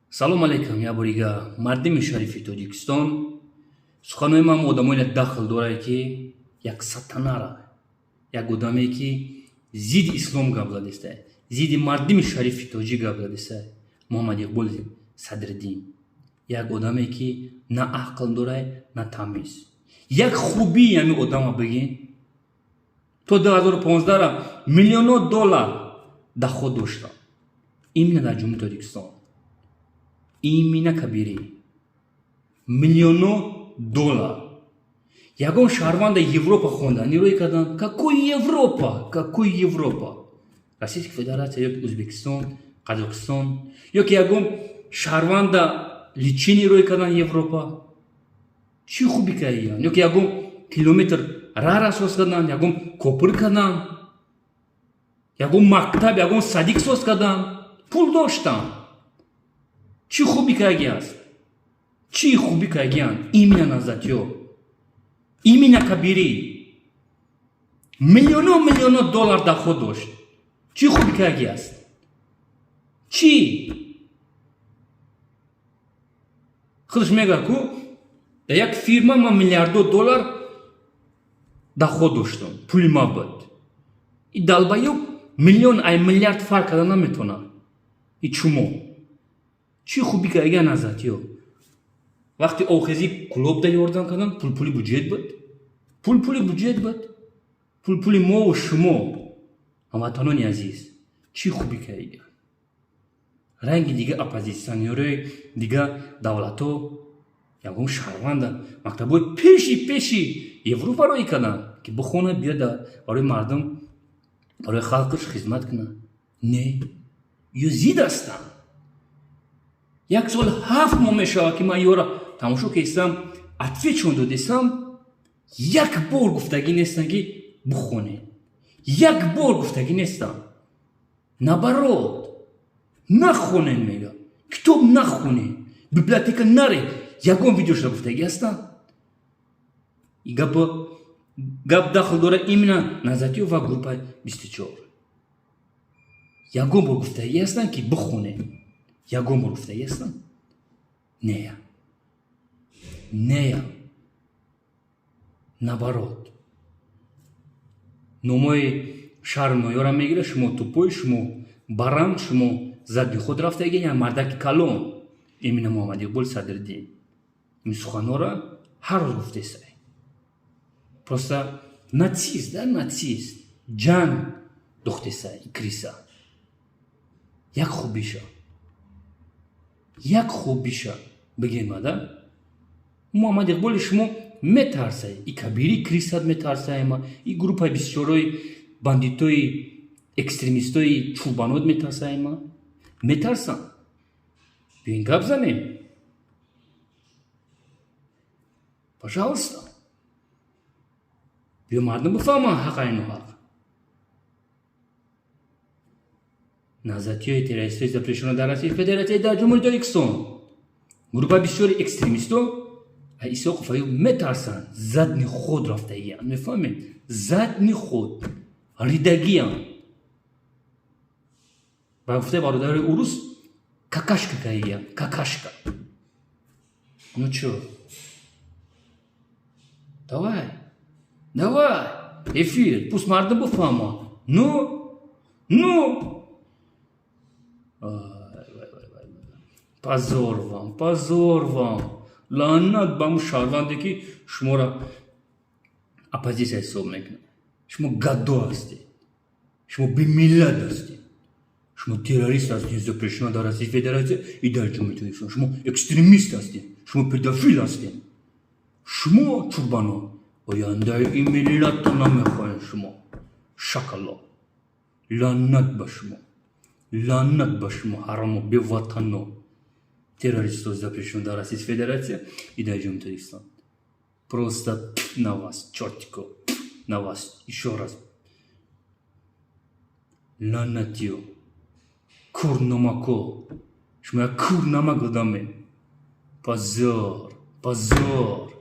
салом алейкум, я борига мардими шарифи Тоҷикистон. суханои ман одамоне дахл дорад ки як сатанара, як одаме ки зидди ислом гап задеста, зидди мардими шарифи тоҷик гап задеста. Муҳаммад Иқбол Садриддин як одаме ки на ақл дорад, на тамиз. як хубии ҳами одама бигин. то 2015 миллионо доллар доход дошта. именно дар ҷумҳурии Тоҷикистон. именно кабири миллионо доллар. ягон шаҳрванда Европа хондани рӯй кардан. Какой Европа? Какой Европа? Российская Федерация ёки Узбекистон, Қозоқистон, ёки ягон шаҳрванда личини рӯй кардан Европа. Чӣ хуби кардиян? Ёки ягон километр рар асос кардан, ягон копир кардан, ягон мактаб, ягон садик соз кардан. Пул доштан. Чӣ хуби кардияст? Чӣ хуби кардиян? Именно назатё, именно кабири миллионо доллар доход дошт. Чӣ хуби кардияст? Чӣ? худаш мега ку дар як фирма ман миллиардо доллар доход доштам, пули ма буд. И далбаёб миллион ай миллиард фарқ карда наметавонад. И чумо чӣ хуби кардиян назатё? вақти охези клуб дайёрдан кардан, пулпули буҷет буд. Пулпули буҷет буд. Пулпули мову шумо ҳамватанони азиз. Чӣ хуби кардиян? ранги дига оппозитсионёрӣ, дига давлато, ягон шаҳрванда мактабҳои пеши Европа рӯй кардан ки бихонад биёд барои мардум, барои халқаш хизмат кунад. Не, ё зид ҳастанд. як сол 7 моҳ мешавад ки ман ёра тамошо кардам, ответчон додесам, як бор гуфтагӣ нестан ки бихонед. як бор гуфтагӣ нестан. наоборот, нахонед мега. китоб нахонед. библиотека наре. ягон видеошро гуфтагӣ ҳастанд. И гап дахл дорад именно назатиё ва группа 24. ягон бор гуфтагӣ ҳастанд ки бихонед. ягон бор гуфтагӣ ҳастанд? Нея. Нея. Наоборот. номои шаҳр ноёра мегира, шумо тупой, шумо барам, шумо задди худ рафтаги, я мардаки калон. Именно Муҳаммад Иқбол Садриддин. ин суханора ҳар рӯз гуфтесай. Просто нацист, да, нацист. ҷанг духтесай, криса. як хубиша. як хубиша бигема, да? Муҳаммад Иқболи шумо метарсай. И кабири крисат метарсайма, и группаи 24-ои бандитои, экстремистои чӯбанот метарсайма. Метарсан. биёин гап занем. пожалуйста. биё мардум бифаҳманд ҳақайну ҳақ. назатиёи террористии запрещено дар России Федератсияи дар ҷумҳурии Тоҷикистон. группа 24 экстремисто Исоқов Аюб метарсанд. задни худ рафтагиян. мефаҳмед? задни худ ридагиян. ба гуфтаи бародари урус какашка кардиян. какашка. ну чӯ? давай. давай. эфир. пусть мардум бифаҳмад. ну позор вам. лаънат ба ҳамун шаҳрванде ки шуморо оппозитсия ҳисоб мекунад. шумо гаддо ҳастед. шумо бемиллат ҳастед. шумо террорист ҳастед. запрещено дар Российской Федерации и дар ҷумҳурии Тоҷикистон. шумо экстремист ҳастед. шумо педофил ҳастед. шумо чӯбанон ояндаи ин миллатро намехоҳед. шумо шакало. лаънат ба шумо. лаънат ба шумо ҳаромо беватано. террористов запрещено дар Российской Федерации и дар ҷумҳурии Тоҷикистон. Просто на вас, чёртико, на вас. Еще раз. Лаънатиё. курнамако. шумо як курнамак одаме. позор. позор.